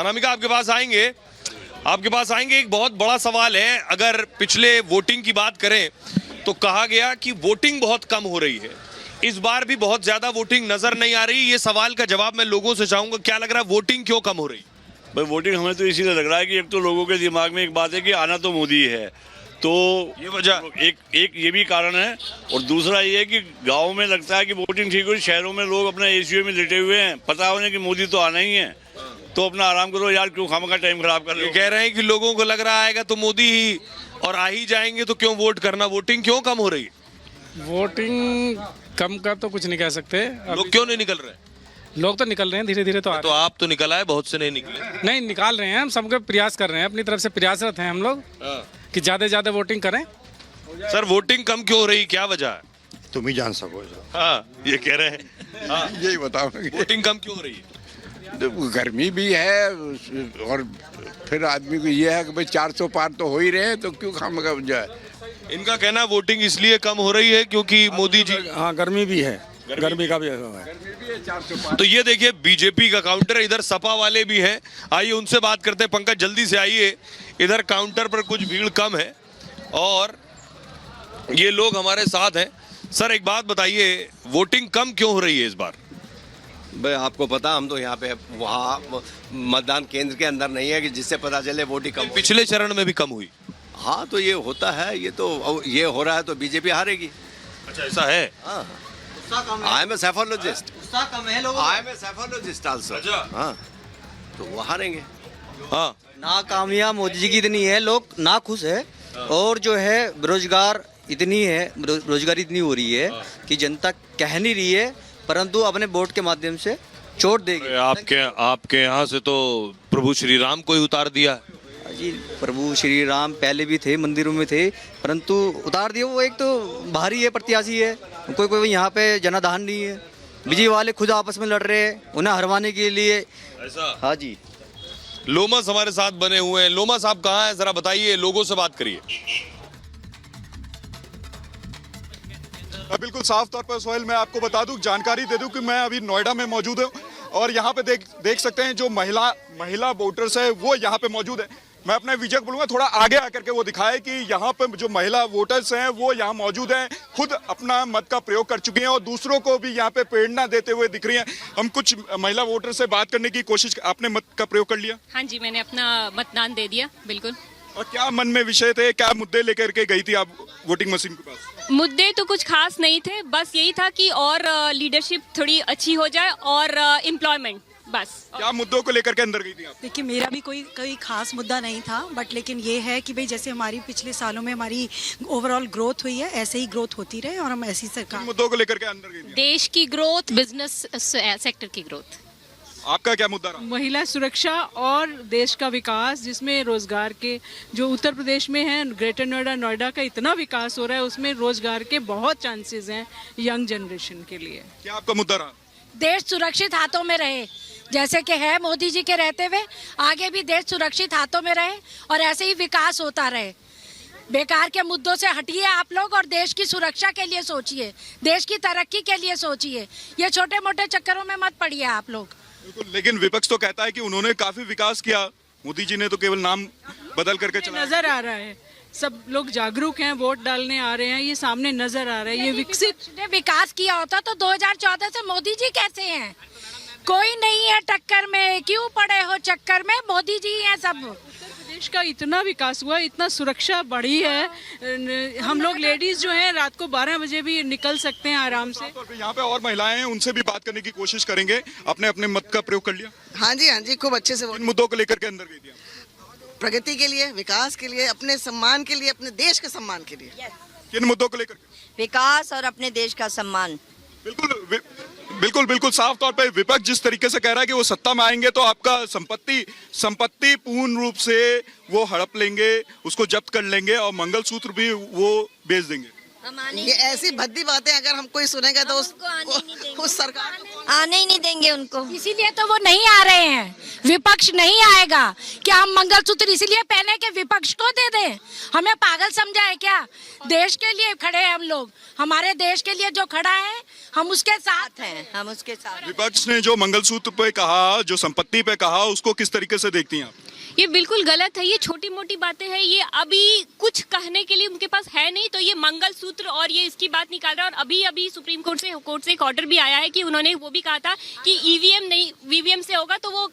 अनामिका आपके पास आएंगे। एक बहुत बड़ा सवाल है, अगर पिछले वोटिंग की बात करें तो कहा गया कि वोटिंग बहुत कम हो रही है, इस बार भी बहुत ज्यादा वोटिंग नजर नहीं आ रही। ये सवाल का जवाब मैं लोगों से चाहूंगा, क्या लग रहा है वोटिंग क्यों कम हो रही? भाई वोटिंग हमें तो इसीलिए लग रहा है कि एक तो लोगों के दिमाग में एक बात है कि आना तो मोदी है, तो ये वजह एक ये भी कारण है। और दूसरा ये है कि गांव में लगता है कि वोटिंग ठीक हो, शहरों में लोग अपना एसीओ में लेटे हुए हैं, पता उन्हें कि मोदी तो आना ही है, तो अपना आराम करो यार, क्यों खामखा टाइम खराब कर रहे हो। कह रहे हैं कि लोगों को लग रहा है तो मोदी ही और आ ही जाएंगे, तो क्यों वोट करना? वोटिंग क्यों कम हो रही है? वोटिंग कम का तो कुछ नहीं कह सकते। लोग क्यों नहीं निकल रहे? लोग तो निकल रहे हैं, धीरे धीरे तो आ तो आप तो निकल आए, बहुत से नहीं निकले। नहीं निकाल रहे हैं, हम सबके प्रयास कर रहे हैं, अपनी तरफ से प्रयासरत हैं हम लोग कि ज्यादा से ज्यादा वोटिंग करें। सर वोटिंग कम क्यों हो रही, क्या वजह है? तुम ही जान सको। हाँ ये कह रहे हैं। हाँ यही बताओगे। वोटिंग कम क्यों हो रही है? गर्मी भी है और फिर आदमी को ये है कि भाई 400 पार तो हो ही रहे हैं, तो क्यों खामखा जाए। इनका कहना है वोटिंग इसलिए कम हो रही है क्योंकि मोदी जी। हाँ गर्मी भी है, गर्मी का भी है। तो ये देखिए बीजेपी का काउंटर है, इधर सपा वाले भी हैं, आइए उनसे बात करते हैं। पंकज जल्दी से आइए, इधर काउंटर पर कुछ भीड़ कम है और ये लोग हमारे साथ हैं। सर एक बात बताइए, वोटिंग कम क्यों हो रही है इस बार? भाई आपको पता, हम तो यहाँ पे वहाँ मतदान केंद्र के अंदर नहीं है कि जिससे पता चले वोटिंग कम। पिछले चरण में भी कम हुई। हाँ तो ये होता है, ये हो रहा है तो बीजेपी हारेगी। अच्छा ऐसा है? I am a psephologist, I am a psephologist also. हाँ तो वो हारेंगे। हाँ नाकामयाब मोदी जी की इतनी है, लोग ना खुश है, और जो है बेरोजगारी इतनी हो रही है कि जनता कह नहीं रही है, परंतु अपने वोट के माध्यम से चोट देगी। आपके यहाँ से तो प्रभु श्री राम को ही उतार दिया। जी प्रभु श्री राम पहले भी थे, मंदिरों में थे, परंतु उतार दिए। वो एक तो बाहरी है, प्रत्याशी है, कोई यहाँ पे जनाधान नहीं है। बीजेपी वाले खुद आपस में लड़ रहे हैं उन्हें हरवाने के लिए। ऐसा? हाँ जी। लोमस हमारे साथ बने हुए हैं। लोमस आप कहाँ हैं, जरा बताइए, लोगों से बात करिए। बिल्कुल साफ तौर पर सोहेल, मैं आपको बता दूं, जानकारी दे दूं कि मैं अभी नोएडा में मौजूद हूं और यहाँ पे देख सकते हैं जो महिला वोटर्स है वो यहाँ पे मौजूद है। मैं अपने विजय को बोलूंगा थोड़ा आगे आकर के वो दिखाए कि यहाँ पे जो महिला वोटर्स हैं वो यहाँ मौजूद हैं, खुद अपना मत का प्रयोग कर चुकी हैं और दूसरों को भी यहाँ पे प्रेरणा देते हुए दिख रही हैं। हम कुछ महिला वोटर से बात करने की कोशिश। आपने मत का प्रयोग कर लिया? हाँ जी, मैंने अपना मतदान दे दिया, बिल्कुल। और क्या मन में विषय थे, क्या मुद्दे लेकर के गई थी आप वोटिंग मशीन के पास? मुद्दे तो कुछ खास नहीं थे, बस यही था कि और लीडरशिप थोड़ी अच्छी हो जाए और एम्प्लॉयमेंट, बस। क्या मुद्दों को लेकर के अंदर गई थी आप? देखिए मेरा भी कोई खास मुद्दा नहीं था, बट लेकिन ये है कि भाई जैसे हमारी पिछले सालों में हमारी ओवरऑल ग्रोथ हुई है, ऐसे ही ग्रोथ होती रहे और हम ऐसी सरकार। मुद्दों को लेकर के अंदर गई थी? देश की ग्रोथ, बिजनेस सेक्टर की ग्रोथ। आपका क्या मुद्दा रहा? महिला सुरक्षा और देश का विकास, जिसमें रोजगार के जो उत्तर प्रदेश में है, ग्रेटर नोएडा का इतना विकास हो रहा है, उसमें रोजगार के बहुत चांसेस हैं यंग जनरेशन के लिए। क्या आपका मुद्दा रहा? देश सुरक्षित हाथों में रहे, जैसे कि है मोदी जी के रहते हुए, आगे भी देश सुरक्षित हाथों में रहे और ऐसे ही विकास होता रहे। बेकार के मुद्दों से हटिए आप लोग और देश की सुरक्षा के लिए सोचिए, देश की तरक्की के लिए सोचिए, ये छोटे मोटे चक्करों में मत पड़िए आप लोग। लेकिन विपक्ष तो कहता है कि उन्होंने काफी विकास किया, मोदी जी ने तो केवल नाम बदल करके चला। नजर आ रहा है, सब लोग जागरूक हैं, वोट डालने आ रहे हैं, ये सामने नजर आ रहा है। ये विकसित ने विकास किया होता तो 2014 से मोदी जी कैसे हैं? कोई नहीं है टक्कर में, क्यों पड़े हो चक्कर में, मोदी जी हैं सब। देश का इतना विकास हुआ, इतना सुरक्षा बढ़ी है, हम लोग लेडीज जो हैं रात को 12 बजे भी निकल सकते हैं आराम से। यहाँ पे और महिलाएं हैं, उनसे भी बात करने की कोशिश करेंगे। अपने अपने मत का प्रयोग कर लिया? हाँ जी, खूब अच्छे से। इन मुद्दों को लेकर के अंदर गई थी? प्रगति के लिए, विकास के लिए, अपने सम्मान के लिए, अपने देश के सम्मान के लिए। किन मुद्दों को लेकर? विकास और अपने देश का सम्मान। बिल्कुल साफ तौर पे विपक्ष जिस तरीके से कह रहा है कि वो सत्ता में आएंगे तो आपका संपत्ति पूर्ण रूप से वो हड़प लेंगे, उसको जब्त कर लेंगे और मंगलसूत्र भी वो बेच देंगे। ये ऐसी भद्दी बातें अगर हम कोई सुनेगा तो उस सरकार आने ही नहीं देंगे उनको, इसीलिए तो वो नहीं आ रहे हैं। विपक्ष नहीं आएगा। क्या हम मंगलसूत्र इसीलिए पहने के विपक्ष को दे दें? हमें पागल समझा है क्या? देश के लिए खड़े हैं हम लोग, हमारे देश के लिए जो खड़ा है हम उसके साथ हैं, हम उसके साथ। विपक्ष ने जो मंगलसूत्र पे कहा, जो संपत्ति पे कहा, उसको किस तरीके से देखती हैं आप? ये बिल्कुल गलत है। ये छोटी मोटी बातें हैं, ये अभी कुछ कहने के लिए उनके पास है नहीं, तो ये मंगलसूत्र और ये इसकी बात निकाल रहा है। और अभी सुप्रीम कोर्ट से एक ऑर्डर भी आया है कि उन्होंने वो भी कहा था कि ईवीएम नहीं, वीवीएम से होगा तो वो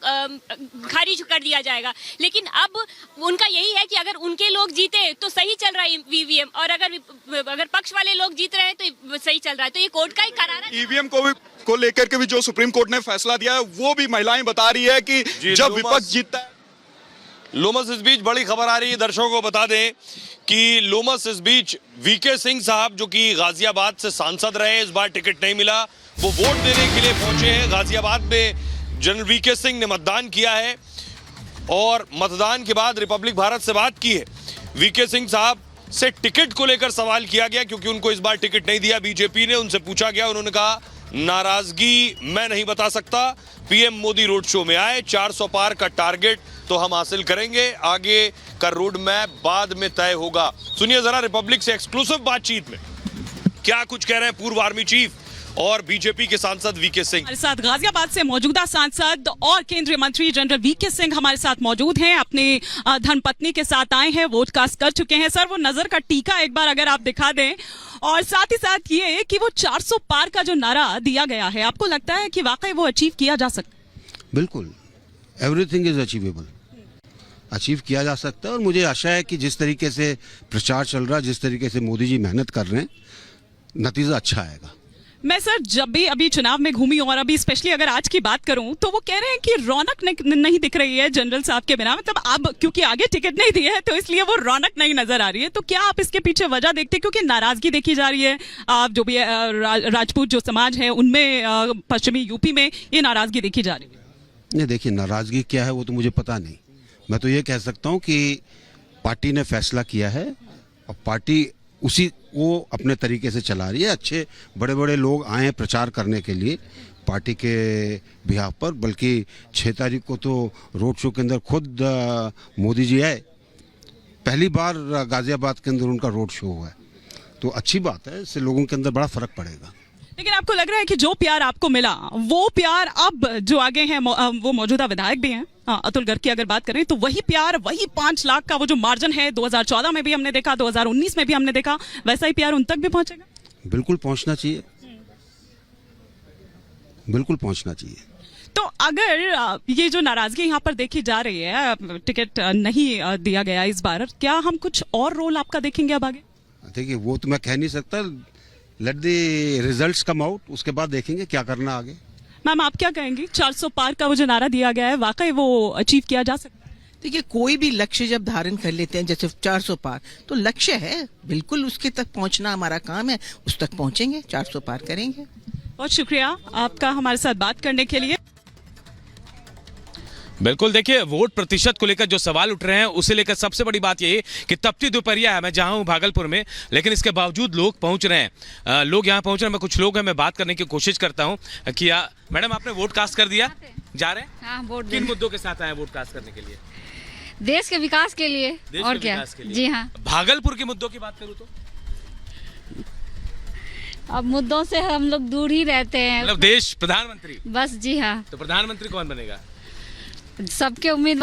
खारिज कर दिया जाएगा। लेकिन अब उनका यही है कि अगर उनके लोग जीते तो सही चल रहा है वीवीएम, और अगर पक्ष वाले लोग जीत रहे हैं तो सही चल रहा है। तो ये कोर्ट का ही करार है। ईवीएम को लेकर के भी जो सुप्रीम कोर्ट ने फैसला दिया है, वो भी महिलाएं बता रही है कि जब विपक्ष जीतता है। लोमस, इस बीच बड़ी खबर आ रही है, दर्शकों को बता दें कि लोमस इस बीच वीके सिंह साहब जो कि गाजियाबाद से सांसद रहे, इस बार टिकट नहीं मिला, वो वोट देने के लिए पहुंचे हैं। गाजियाबाद में जनरल वीके सिंह ने मतदान किया है और मतदान के बाद रिपब्लिक भारत से बात की है। वीके सिंह साहब से टिकट को लेकर सवाल किया गया क्योंकि उनको इस बार टिकट नहीं दिया बीजेपी ने। उनसे पूछा गया, उन्होंने कहा नाराजगी मैं नहीं बता सकता, पीएम मोदी रोड शो में आए, 400 पार का टारगेट तो हम हासिल करेंगे, आगे का रोड मैप बाद में तय होगा। सुनिए जरा रिपब्लिक से एक्सक्लूसिव बातचीत में क्या कुछ कह रहे हैं पूर्व आर्मी चीफ और बीजेपी के सांसद वीके सिंह। हमारे साथ गाजियाबाद से मौजूदा सांसद और केंद्रीय मंत्री जनरल वीके सिंह हमारे साथ मौजूद हैं। अपनी धर्मपत्नी के साथ आए हैं, वोट कास्ट कर चुके हैं। सर, वो नजर का टीका एक बार अगर आप दिखा दें, और साथ ही साथ ये कि वो 400 पार का जो नारा दिया गया है, आपको लगता है कि वाकई वो अचीव किया जा सकता है? बिल्कुल, एवरीथिंग इज अचीवेबल, अचीव किया जा सकता है। और मुझे आशा है कि जिस तरीके से प्रचार चल रहा है, जिस तरीके से मोदी जी मेहनत कर रहे हैं, नतीजा अच्छा आएगा। मैं सर जब भी अभी चुनाव में घूमी और अभी स्पेशली अगर आज की बात करूं तो वो कह रहे हैं कि रौनक नहीं दिख रही है जनरल साहब के बिना। मतलब अब क्योंकि आगे टिकट नहीं दिए है तो इसलिए वो रौनक नहीं नजर आ रही है। तो क्या आप इसके पीछे वजह देखते हैं? क्योंकि नाराजगी देखी जा रही है, जो भी राजपूत जो समाज है उनमें, पश्चिमी यूपी में ये नाराजगी देखी जा रही है। नहीं, देखिए नाराजगी क्या है वो तो मुझे पता नहीं। मैं तो ये कह सकता हूँ कि पार्टी ने फैसला किया है और पार्टी उसी वो अपने तरीके से चला रही है। अच्छे बड़े बड़े लोग आए हैं प्रचार करने के लिए पार्टी के बिहाफ पर, बल्कि 6 तारीख को तो रोड शो के अंदर खुद मोदी जी आए। पहली बार गाजियाबाद के अंदर उनका रोड शो हुआ है, तो अच्छी बात है, इससे लोगों के अंदर बड़ा फर्क पड़ेगा। लेकिन आपको लग रहा है कि जो प्यार आपको मिला वो प्यार अब जो आगे हैं, वो मौजूदा विधायक भी हैं, अतुल गर्ग की अगर बात करें तो वही प्यार, वही 5 लाख का वो जो मार्जिन है 2014 में भी हमने देखा, 2019 में भी हमने देखा, वैसा ही प्यार उन तक भी पहुंचेगा? बिल्कुल पहुंचना चाहिए, बिल्कुल पहुंचना चाहिए। तो अगर ये जो नाराजगी यहाँ पर देखी जा रही है, टिकट नहीं दिया गया इस बार, क्या हम कुछ और रोल आपका देखेंगे अब आगे? देखिए वो तो मैं कह नहीं सकता, let the results come out, उसके बाद देखेंगे क्या करना आगे। मैम आप क्या कहेंगी, 400 पार का वो जो नारा दिया गया है वाकई वो अचीव किया जा सकता है? देखिए कोई भी लक्ष्य जब धारण कर लेते हैं, जैसे 400 पार तो लक्ष्य है, बिल्कुल उसके तक पहुंचना हमारा काम है, उस तक पहुंचेंगे, 400 पार करेंगे। बहुत शुक्रिया आपका हमारे साथ बात करने के लिए। बिल्कुल, देखिए वोट प्रतिशत को लेकर जो सवाल उठ रहे हैं उसे लेकर सबसे बड़ी बात यही कि तपती दोपहरिया है, मैं जहां हूं भागलपुर में, लेकिन इसके बावजूद लोग पहुंच रहे हैं, लोग यहां पहुंच रहे हैं। मैं कुछ लोग हैं, मैं बात करने की कोशिश करता हूं कि मैडम आपने वोट कास्ट कर दिया? जा रहे हैं? हाँ, वोट किन मुद्दों के साथ आए वोट कास्ट करने के लिए? देश के विकास के लिए। और क्या? जी हाँ। भागलपुर के मुद्दों की बात करूँ तो अब मुद्दों से हम लोग दूर ही रहते हैं। मतलब देश प्रधानमंत्री? बस जी हाँ। तो प्रधानमंत्री कौन बनेगा? सबके उम्मीदवार